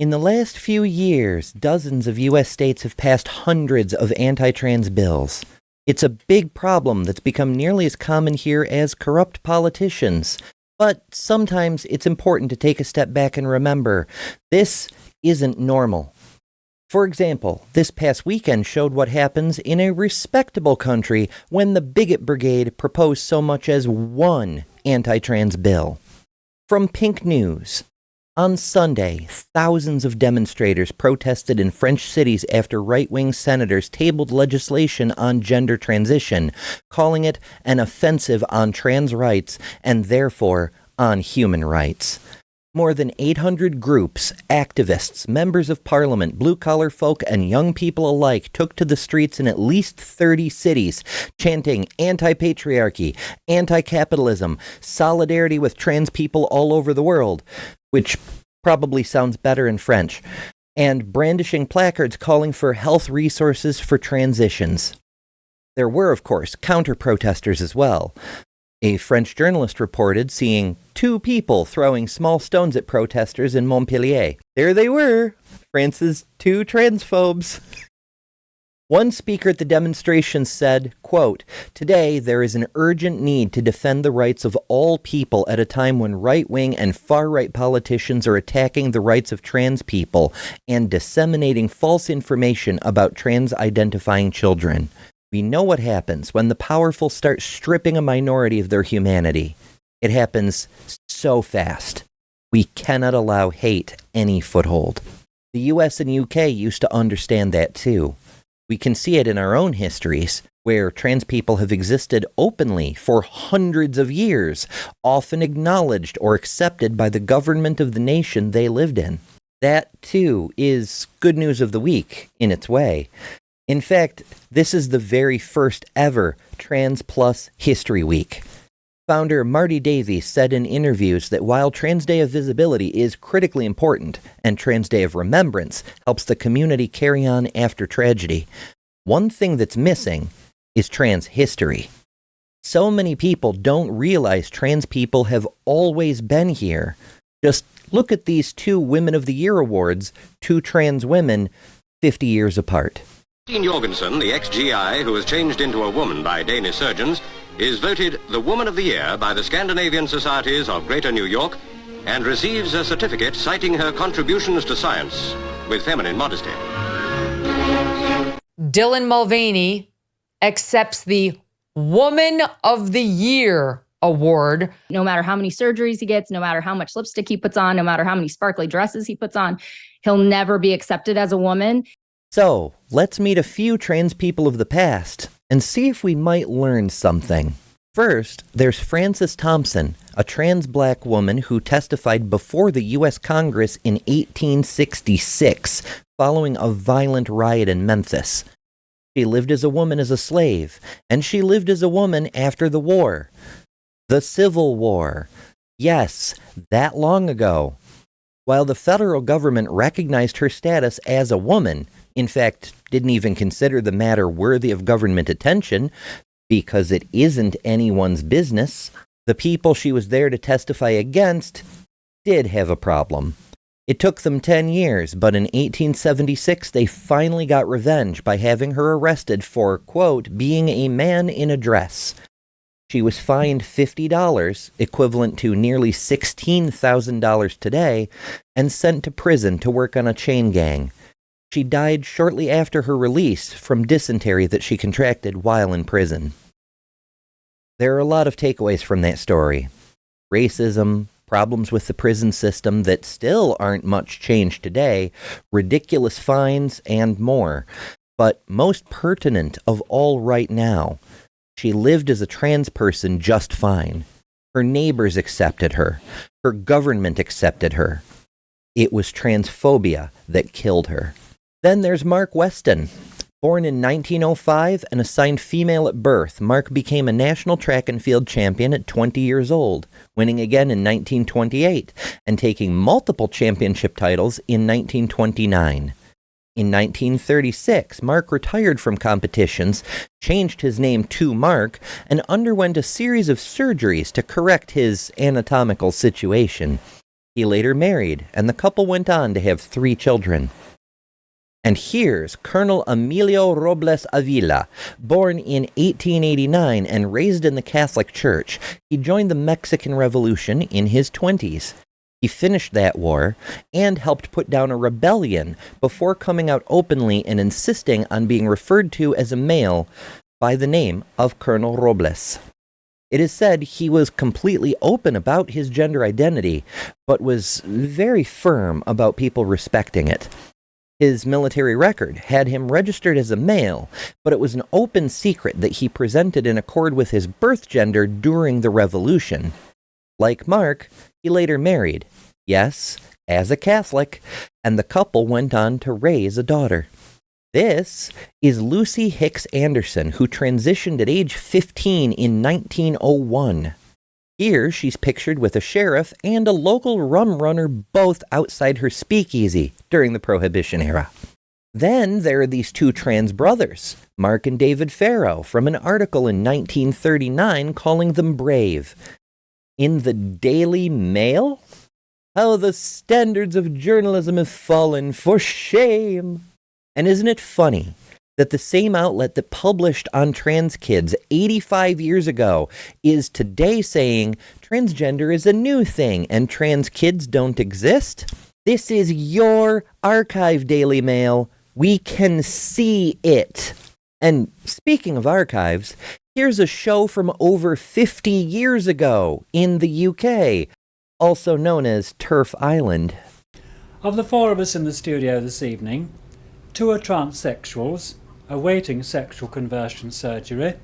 In the last few years, dozens of U.S. states have passed hundreds of anti-trans bills. It's a big problem that's become nearly as common here as corrupt politicians. But sometimes it's important to take a step back and remember, this isn't normal. For example, this past weekend showed what happens in a respectable country when the bigot brigade proposed so much as one anti-trans bill. From Pink News. On Sunday, thousands of demonstrators protested in French cities after right-wing senators tabled legislation on gender transition, calling it an offensive on trans rights and therefore on human rights. More than 800 groups, activists, members of parliament, blue-collar folk, and young people alike took to the streets in at least 30 cities, chanting anti-patriarchy, anti-capitalism, solidarity with trans people all over the world, which probably sounds better in French, and brandishing placards calling for health resources for transitions. There were, of course, counter-protesters as well. A French journalist reported seeing two people throwing small stones at protesters in Montpellier. There they were, France's two transphobes. One speaker at the demonstration said, quote, "Today there is an urgent need to defend the rights of all people at a time when right-wing and far-right politicians are attacking the rights of trans people and disseminating false information about trans-identifying children. We know what happens when the powerful start stripping a minority of their humanity. It happens so fast. We cannot allow hate any foothold." The US and UK used to understand that too. We can see it in our own histories, where trans people have existed openly for hundreds of years, often acknowledged or accepted by the government of the nation they lived in. That, too, is good news of the week, in its way. In fact, this is the very first ever Trans Plus History Week. Founder Marty Davies said in interviews that while Trans Day of Visibility is critically important and Trans Day of Remembrance helps the community carry on after tragedy, one thing that's missing is trans history. So many people don't realize trans people have always been here. Just look at these two Women of the Year awards, two trans women, 50 years apart. Christine Jorgensen, the ex-GI who was changed into a woman by Danish surgeons, is voted the Woman of the Year by the Scandinavian Societies of Greater New York and receives a certificate citing her contributions to science with feminine modesty. Dylan Mulvaney accepts the Woman of the Year award. No matter how many surgeries he gets, no matter how much lipstick he puts on, no matter how many sparkly dresses he puts on, he'll never be accepted as a woman. So, let's meet a few trans people of the past and see if we might learn something. First, there's Frances Thompson, a trans black woman who testified before the U.S. Congress in 1866 following a violent riot in Memphis. She lived as a woman as a slave, and she lived as a woman after the war. The Civil War. Yes, that long ago. While the federal government recognized her status as a woman, in fact, didn't even consider the matter worthy of government attention, because it isn't anyone's business, the people she was there to testify against did have a problem. It took them 10 years, but in 1876 they finally got revenge by having her arrested for, quote, being a man in a dress. She was fined $50, equivalent to nearly $16,000 today, and sent to prison to work on a chain gang. She died shortly after her release from dysentery that she contracted while in prison. There are a lot of takeaways from that story. Racism, problems with the prison system that still aren't much changed today, ridiculous fines, and more. But most pertinent of all right now, she lived as a trans person just fine. Her neighbors accepted her. Her government accepted her. It was transphobia that killed her. Then there's Mark Weston. Born in 1905 and assigned female at birth, Mark became a national track and field champion at 20 years old, winning again in 1928 and taking multiple championship titles in 1929. In 1936, Mark retired from competitions, changed his name to Mark, and underwent a series of surgeries to correct his anatomical situation. He later married, and the couple went on to have 3 children. And here's Colonel Emilio Robles Avila, born in 1889 and raised in the Catholic Church. He joined the Mexican Revolution in his 20s. He finished that war and helped put down a rebellion before coming out openly and insisting on being referred to as a male by the name of Colonel Robles. It is said he was completely open about his gender identity, but was very firm about people respecting it. His military record had him registered as a male, but it was an open secret that he presented in accord with his birth gender during the Revolution. Like Mark, he later married, yes, as a Catholic, and the couple went on to raise a daughter. This is Lucy Hicks Anderson, who transitioned at age 15 in 1901. Here, she's pictured with a sheriff and a local rum runner, both outside her speakeasy during the Prohibition era. Then there are these 2 trans brothers, Mark and David Farrow, from an article in 1939 calling them brave. In the Daily Mail? How the standards of journalism have fallen, for shame! And isn't it funny that the same outlet that published on trans kids 85 years ago is today saying transgender is a new thing and trans kids don't exist? This is your archive, Daily Mail. We can see it. And speaking of archives, here's a show from over 50 years ago in the UK, also known as Turf Island. Of the 4 of us in the studio this evening, 2 are transsexuals, awaiting sexual conversion surgery,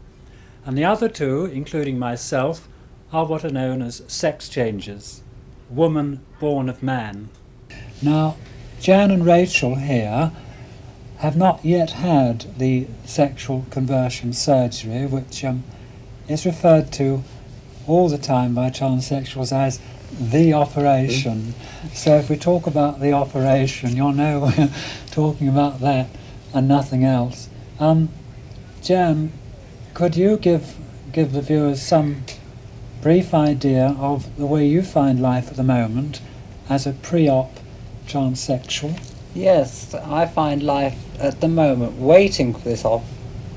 and the other 2, including myself, are what are known as sex changers, woman born of man. Now, Jan and Rachel here have not yet had the sexual conversion surgery, which is referred to all the time by transsexuals as the operation. So if we talk about the operation, you'll know we're talking about that and nothing else. Jan, could you give the viewers some brief idea of the way you find life at the moment as a pre-op transsexual? Yes, I find life at the moment, waiting for this op,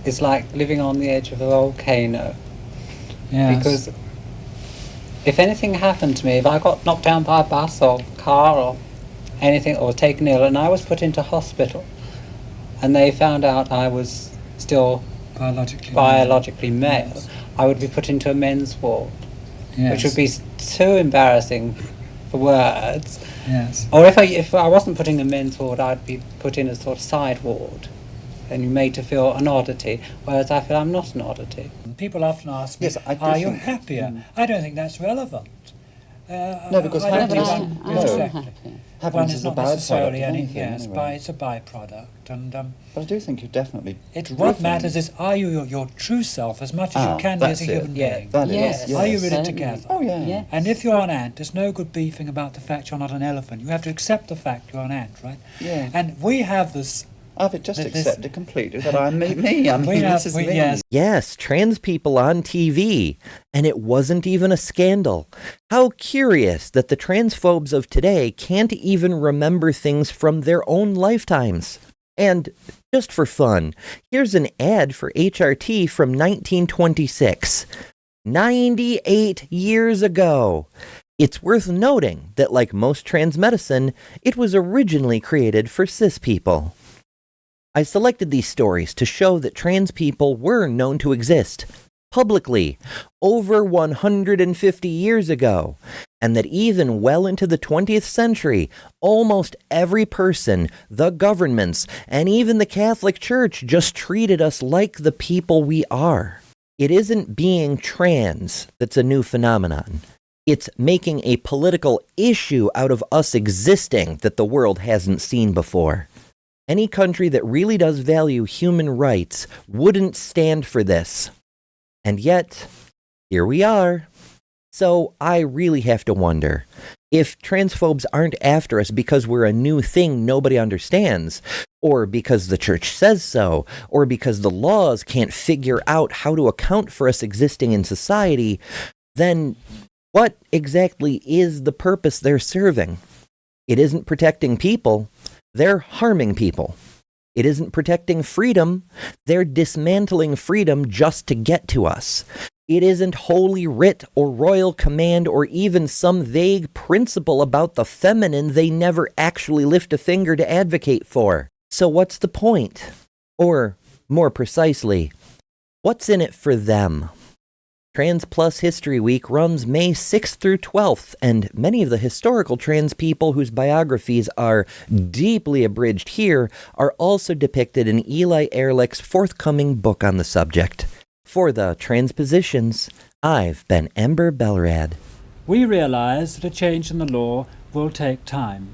is like living on the edge of a volcano. Yes. Because if anything happened to me, if I got knocked down by a bus or car or anything, or taken ill, and I was put into hospital, and they found out I was still biologically male, I would be put into a men's ward, Yes. which would be too embarrassing for words. Yes. Or if I wasn't put in a men's ward, I'd be put in a sort of side ward, and you're made to feel an oddity, whereas I feel I'm not an oddity. People often ask me, Yes, I do are you think- happier? I don't think that's relevant. No, because I don't happiness- think no. exactly. Happiness One is is a not byproduct necessarily of anything, anything, yes, anyway. it's a byproduct. And But I do think you're definitely what driven. matters is, are you your true self as much as Ah, you can be as that's a it. human Yeah. being? That is, Yes. yes. Are you really Certainly. together? Oh, yeah. Yeah. And if you're an ant, there's no good beefing about the fact you're not an elephant. You have to accept the fact you're an ant, right? Yeah. And we have this... I've just This- accepted completely that I'm me. I mean, this is me. yes. Yes, trans people on TV, and it wasn't even a scandal. How curious that the transphobes of today can't even remember things from their own lifetimes. And just for fun, here's an ad for HRT from 1926. 98 years ago. It's worth noting that, like most trans medicine, it was originally created for cis people. I selected these stories to show that trans people were known to exist publicly over 150 years ago, and that even well into the 20th century, almost every person, the governments, and even the Catholic Church just treated us like the people we are. It isn't being trans that's a new phenomenon. It's making a political issue out of us existing that the world hasn't seen before. Any country that really does value human rights wouldn't stand for this. And yet, here we are. So I really have to wonder, if transphobes aren't after us because we're a new thing nobody understands, or because the church says so, or because the laws can't figure out how to account for us existing in society, then What exactly is the purpose they're serving? It isn't protecting people, they're harming people. It isn't protecting freedom, they're dismantling freedom just to get to us. It isn't holy writ or royal command or even some vague principle about the feminine they never actually lift a finger to advocate for. So what's the point? Or, more precisely, what's in it for them? Trans Plus History Week runs May 6th through 12th, and many of the historical trans people whose biographies are deeply abridged here are also depicted in Eli Ehrlich's forthcoming book on the subject. For the TransPositions, I've been Ember Belrad. We realize that a change in the law will take time.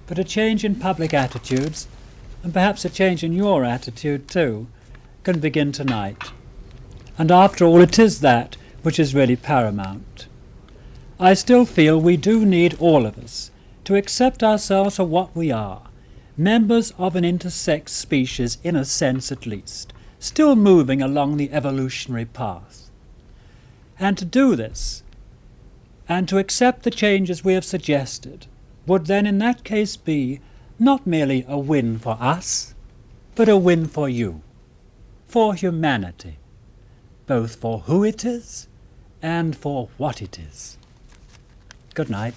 But a change in public attitudes, and perhaps a change in your attitude too, can begin tonight. And after all, it is that which is really paramount. I still feel we do need all of us to accept ourselves for what we are, members of an intersex species in a sense at least, still moving along the evolutionary path. And to do this, and to accept the changes we have suggested, would then in that case be not merely a win for us, but a win for you, for humanity, both for who it is and for what it is. Good night.